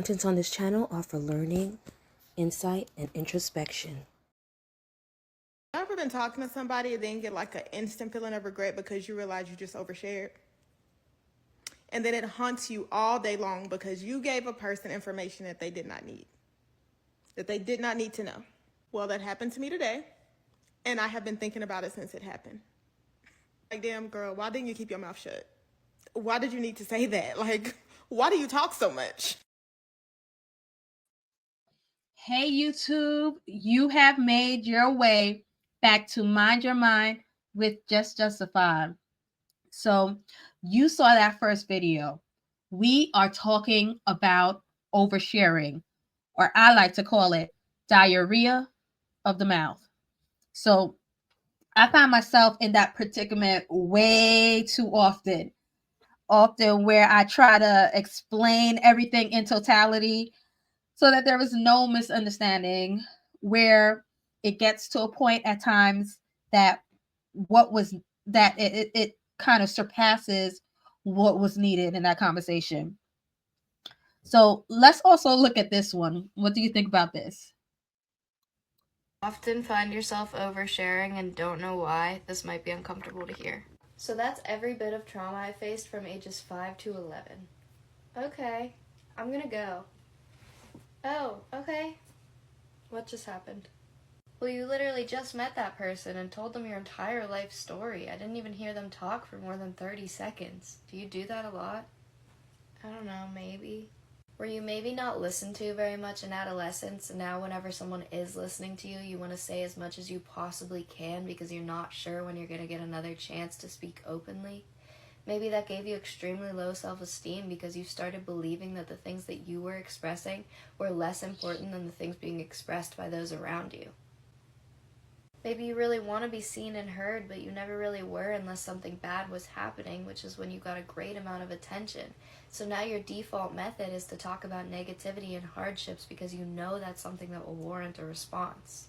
contents on this channel are for learning, insight, and introspection. Ever been talking to somebody and then get like an instant feeling of regret because you realize you just overshared? And then it haunts you all day long because you gave a person information that they did not need, to know. Well, that happened to me today, and I have been thinking about it since it happened. Like, damn, girl, why didn't you keep your mouth shut? Why did you need to say that? Like, why do you talk so much? Hey, YouTube, you have made your way back to Mind Your Mind with Just Justified. So you saw that first video. We are talking about oversharing, or I like to call it diarrhea of the mouth. So I find myself in that predicament way too often where I try to explain everything in totality so that there is no misunderstanding, where it gets to a point at times that it kind of surpasses what was needed in that conversation. So let's also look at this one. What do you think about this? Often find yourself oversharing and don't know why. This might be uncomfortable to hear. So that's every bit of trauma I faced from ages 5 to 11. Okay, I'm gonna go. Oh, okay. What just happened? Well, you literally just met that person and told them your entire life story. I didn't even hear them talk for more than 30 seconds. Do you do that a lot? I don't know, maybe. Were you maybe not listened to very much in adolescence, and now whenever someone is listening to you, you want to say as much as you possibly can because you're not sure when you're going to get another chance to speak openly? Maybe that gave you extremely low self-esteem because you started believing that the things that you were expressing were less important than the things being expressed by those around you. Maybe you really want to be seen and heard, but you never really were unless something bad was happening, which is when you got a great amount of attention. So now your default method is to talk about negativity and hardships because you know that's something that will warrant a response.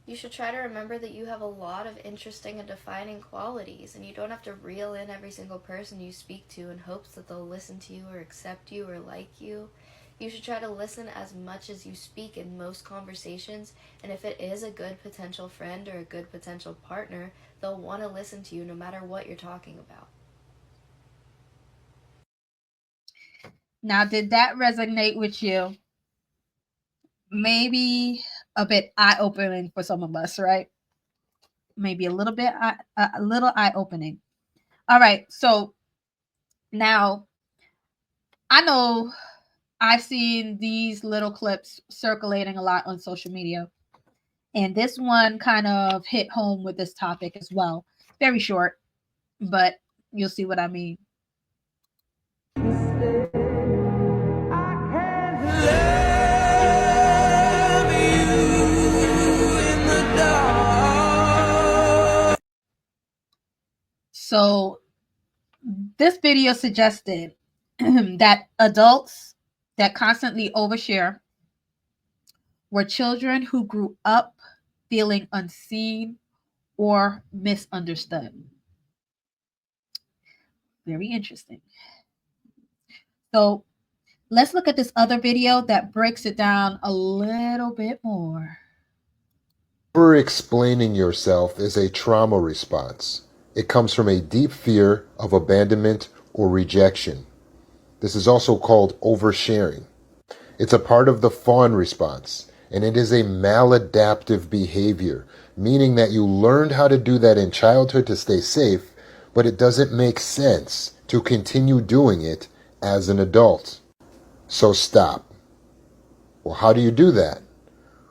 You should try to remember that you have a lot of interesting and defining qualities, and you don't have to reel in every single person you speak to in hopes that they'll listen to you or accept you or like you. You should try to listen as much as you speak in most conversations, and if it is a good potential friend or a good potential partner, they'll want to listen to you no matter what you're talking about. Now, did that resonate with you? Maybe a bit eye-opening for some of us, right? Maybe a little eye-opening. All right, so now I know I've seen these little clips circulating a lot on social media, and this one kind of hit home with this topic as well. Very short, but you'll see what I mean. So this video suggested that adults that constantly overshare were children who grew up feeling unseen or misunderstood. Very interesting. So let's look at this other video that breaks it down a little bit more. Over-explaining yourself is a trauma response. It comes from a deep fear of abandonment or rejection. This is also called oversharing. It's a part of the fawn response, and it is a maladaptive behavior, meaning that you learned how to do that in childhood to stay safe, but it doesn't make sense to continue doing it as an adult. So stop. Well, how do you do that?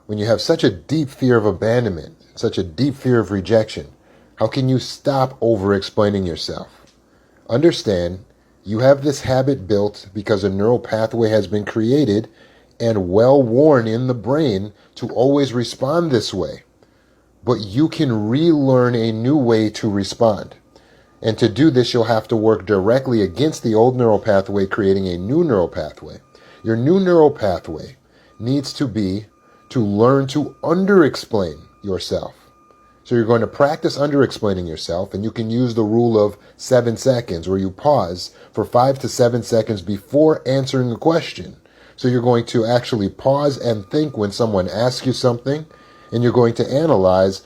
When you have such a deep fear of abandonment, such a deep fear of rejection, how can you stop over-explaining yourself? Understand, you have this habit built because a neural pathway has been created and well worn in the brain to always respond this way. But you can relearn a new way to respond. And to do this, you'll have to work directly against the old neural pathway, creating a new neural pathway. Your new neural pathway needs to be to learn to under-explain yourself. So you're going to practice under-explaining yourself, and you can use the rule of 7 seconds, where you pause for 5 to 7 seconds before answering a question. So you're going to actually pause and think when someone asks you something, and you're going to analyze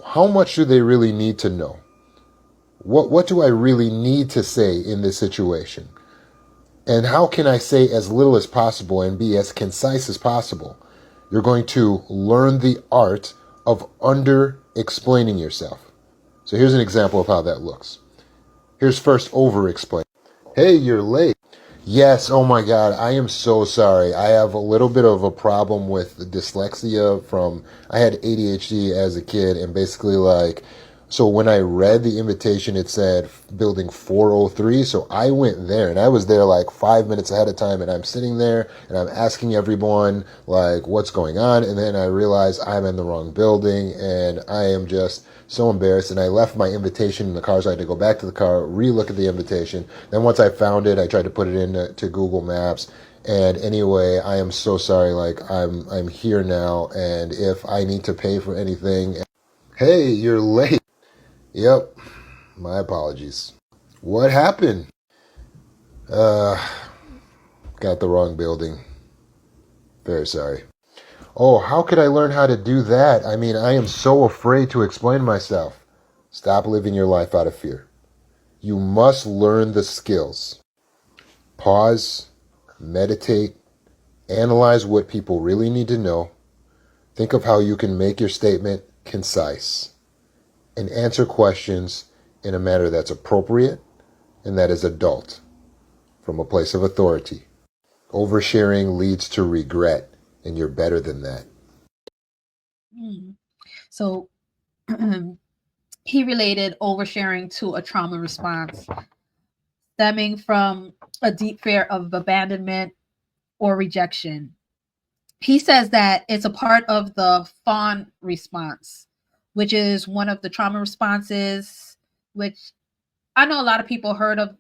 how much do they really need to know? What do I really need to say in this situation? And how can I say as little as possible and be as concise as possible? You're going to learn the art of under-explaining yourself. So here's an example of how that looks. Here's first over-explain. Hey, you're late. Yes, oh my God, I am so sorry. I have a little bit of a problem with dyslexia I had ADHD as a kid, and basically so when I read the invitation, it said building 403. So I went there, and I was there like 5 minutes ahead of time, and I'm sitting there and I'm asking everyone like what's going on. And then I realized I'm in the wrong building, and I am just so embarrassed. And I left my invitation in the car, so I had to go back to the car, re-look at the invitation. Then once I found it, I tried to put it into Google Maps. And anyway, I am so sorry. Like I'm here now, and if I need to pay for anything, hey, you're late. Yep, my apologies. What happened? Got the wrong building. Very sorry. Oh, how could I learn how to do that? I mean, I am so afraid to explain myself. Stop living your life out of fear. You must learn the skills. Pause, meditate, analyze what people really need to know. Think of how you can make your statement concise, and answer questions in a manner that's appropriate and that is adult, from a place of authority. Oversharing leads to regret, and you're better than that. So he related oversharing to a trauma response stemming from a deep fear of abandonment or rejection. He says that it's a part of the fawn response, which is one of the trauma responses, which I know a lot of people heard of,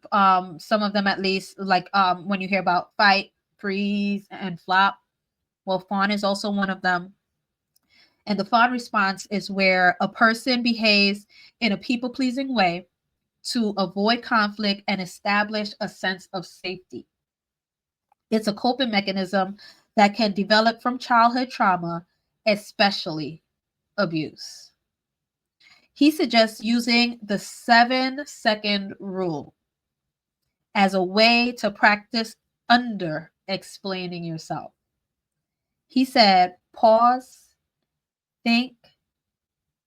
some of them at least, like when you hear about fight, freeze, and flop. Well, fawn is also one of them. And the fawn response is where a person behaves in a people-pleasing way to avoid conflict and establish a sense of safety. It's a coping mechanism that can develop from childhood trauma, especially abuse. He suggests using the 7-second rule as a way to practice under explaining yourself. He said, pause, think,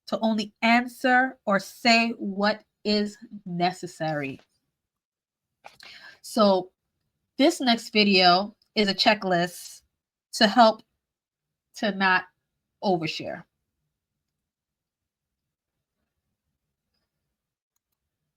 to only answer or say what is necessary. So this next video is a checklist to help to not overshare.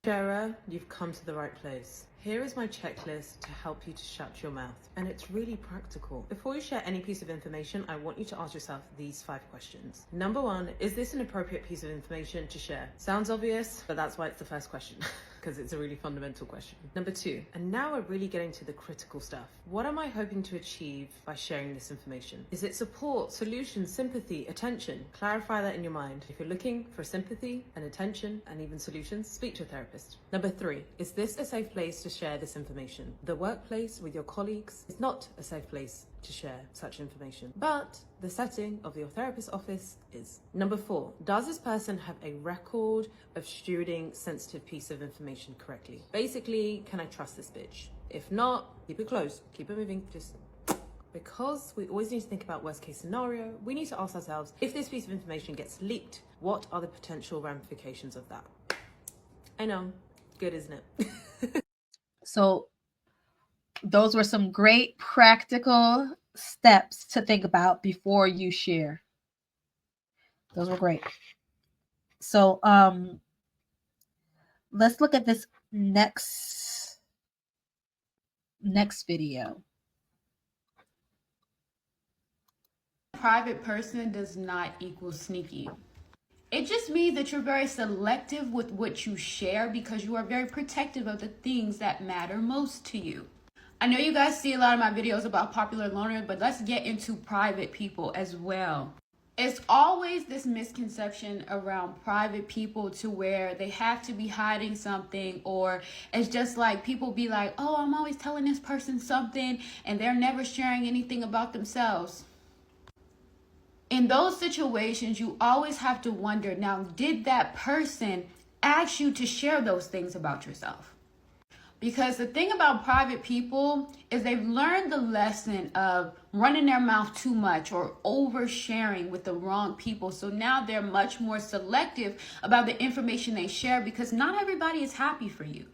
Sharer, you've come to the right place. Here is my checklist to help you to shut your mouth, and it's really practical. Before you share any piece of information, I want you to ask yourself these 5 questions. Number 1, is this an appropriate piece of information to share? Sounds obvious, but that's why it's the first question, because it's a really fundamental question. Number 2, and now we're really getting to the critical stuff. What am I hoping to achieve by sharing this information? Is it support, solution, sympathy, attention? Clarify that in your mind. If you're looking for sympathy and attention and even solutions, speak to a therapist. Number 3, is this a safe place to share this information? The workplace with your colleagues is not a safe place to share such information, but the setting of your therapist's office is. Number 4, does this person have a record of stewarding sensitive piece of information correctly? Basically, can I trust this bitch? If not, keep it closed, keep it moving, just because we always need to think about worst case scenario, we need to ask ourselves, if this piece of information gets leaked, what are the potential ramifications of that? I know, good, isn't it? So those were some great practical steps to think about before you share. Those were great. So let's look at this next video. Private person does not equal sneaky. It just means that you're very selective with what you share because you are very protective of the things that matter most to you. I know you guys see a lot of my videos about popular learners, but let's get into private people as well. It's always this misconception around private people to where they have to be hiding something, or it's just like people be like, oh, I'm always telling this person something and they're never sharing anything about themselves. In those situations, you always have to wonder, now, did that person ask you to share those things about yourself? Because the thing about private people is they've learned the lesson of running their mouth too much or oversharing with the wrong people. So now they're much more selective about the information they share, because not everybody is happy for you.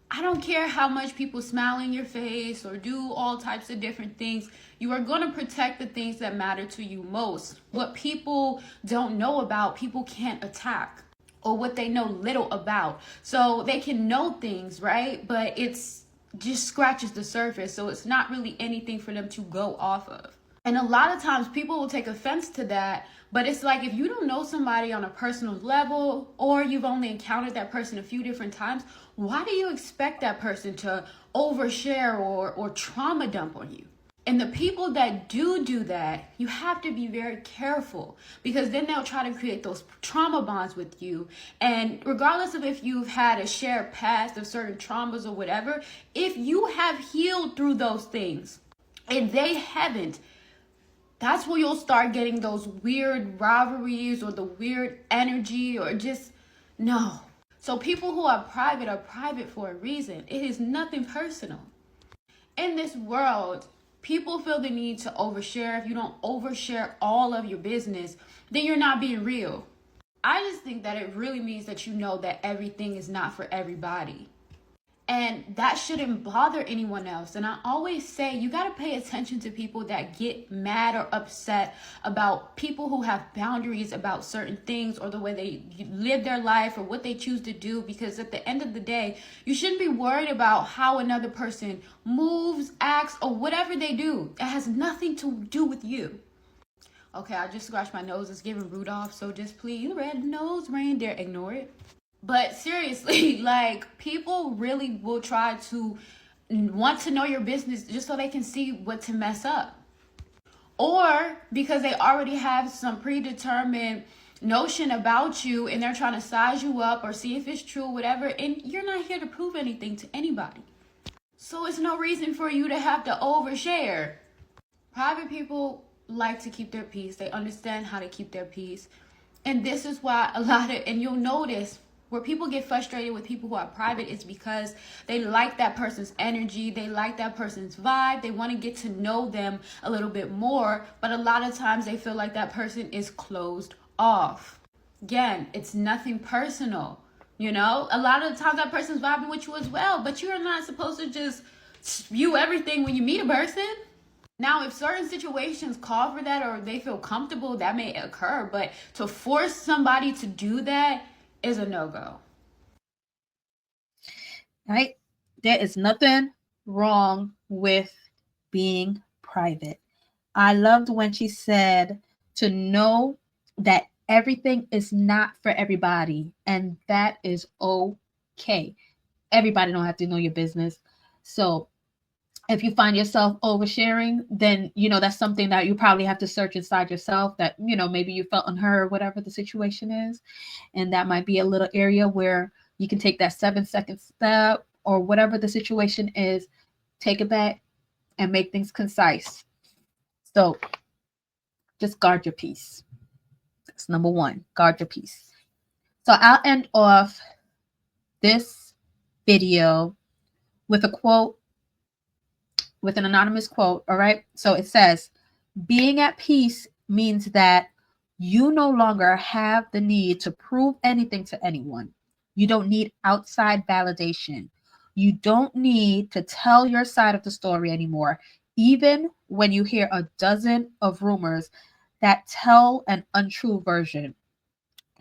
I don't care how much people smile in your face or do all types of different things. You are going to protect the things that matter to you most. What people don't know about, people can't attack, or what they know little about. So they can know things, right? But it's just scratches the surface. So it's not really anything for them to go off of. And a lot of times people will take offense to that. But it's like, if you don't know somebody on a personal level, or you've only encountered that person a few different times, why do you expect that person to overshare or trauma dump on you? And the people that do that, you have to be very careful, because then they'll try to create those trauma bonds with you. And regardless of if you've had a shared past of certain traumas or whatever, if you have healed through those things and they haven't, that's where you'll start getting those weird rivalries or the weird energy, or just no. So people who are private for a reason. It is nothing personal. In this world, people feel the need to overshare. If you don't overshare all of your business, then you're not being real. I just think that it really means that you know that everything is not for everybody. And that shouldn't bother anyone else. And I always say, you got to pay attention to people that get mad or upset about people who have boundaries about certain things, or the way they live their life, or what they choose to do. Because at the end of the day, you shouldn't be worried about how another person moves, acts, or whatever they do. It has nothing to do with you. Okay, I just scratched my nose. It's giving Rudolph. So just please, red nose reindeer, ignore it. But seriously, like, people really will try to want to know your business just so they can see what to mess up. Or because they already have some predetermined notion about you and they're trying to size you up or see if it's true or whatever. And you're not here to prove anything to anybody. So it's no reason for you to have to overshare. Private people like to keep their peace. They understand how to keep their peace. And this is why and you'll notice, where people get frustrated with people who are private is because they like that person's energy. They like that person's vibe. They want to get to know them a little bit more. But a lot of times they feel like that person is closed off. Again, it's nothing personal. You know, a lot of the times that person's vibing with you as well. But you're not supposed to just spew everything when you meet a person. Now, if certain situations call for that, or they feel comfortable, that may occur. But to force somebody to do that is a no-go. Right? There is nothing wrong with being private. I loved when she said to know that everything is not for everybody, and that is okay. Everybody don't have to know your business. So if you find yourself oversharing, then, that's something that you probably have to search inside yourself, that, maybe you felt unheard, whatever the situation is. And that might be a little area where you can take that 7-second step, or whatever the situation is, take it back and make things concise. So just guard your peace. That's number one, guard your peace. So I'll end off this video with a quote, with an anonymous quote. All right. So it says, being at peace means that you no longer have the need to prove anything to anyone. You don't need outside validation. You don't need to tell your side of the story anymore, even when you hear a dozen of rumors that tell an untrue version.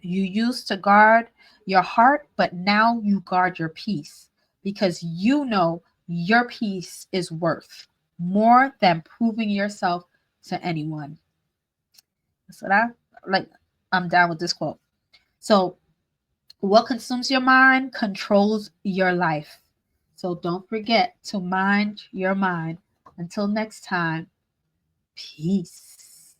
You used to guard your heart, but now you guard your peace, because you know your peace is worth more than proving yourself to anyone. So I'm down with this quote. So what consumes your mind controls your life. So don't forget to mind your mind. Until next time, peace.